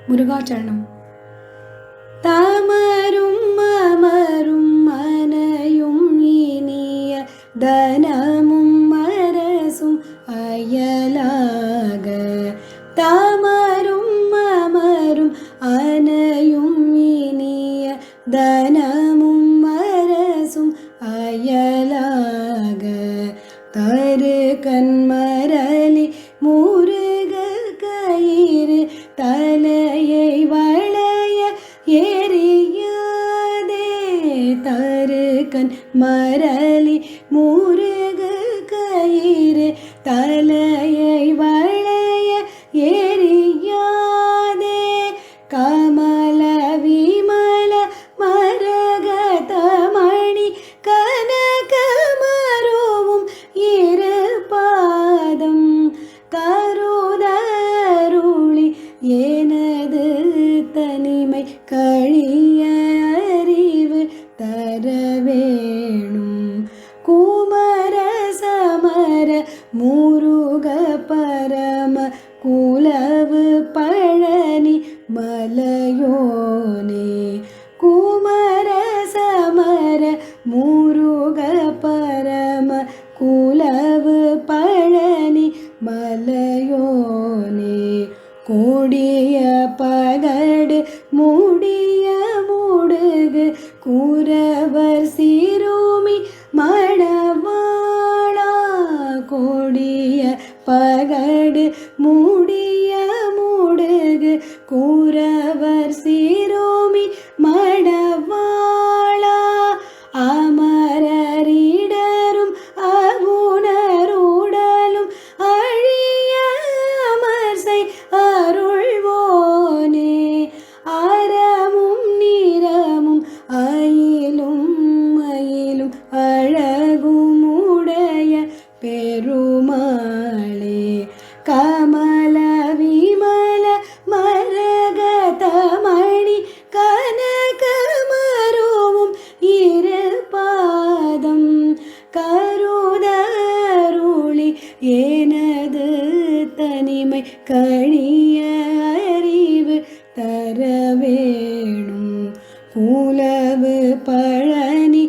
முருகாச்சரணம். தாமரும் அமரும் மனையும் இனிய தனமும் அரசும் அயலாக, தாமரும் அமரும் அனையும் இனிய தனமும் அரசும் அயலாக, தரு கண்மரலி முருக கயிறு தலையை வளைய எரியாதே, தரு கண் மரலி முருக கயிறு தலையை வளைய எரியாதே, கமல விமல மரகதமணி கனகமருவும் இரு பாதம் கருதருளி எனது தனிமை கழிய அறிவு தர வேணும். குமர சமர முருக பரம குலவு பழனி மலையோனே, குமர சமர முருக பரம குலவு பழனி மலையோனே, கோடிய பகடு முடிய முடுகு குரவர் சிறுமி மணவாளா, கோடிய பகடு முடிய முடுகு குரவர் சிறுமி மணவாளா, அமரரிடரும் அகுணருடலும் அழிய அமர்சை அருள்வோனே, அறமும் நிறமும் அயிலும் மயிலும் அழகும் உடைய பெருமாளே, கமல விமல மரகதமணி கனகமருவும் இரு பாதம் கருதருளி எனது தனிமை கழிய அறிவு தர வேணும். குலவு பழனி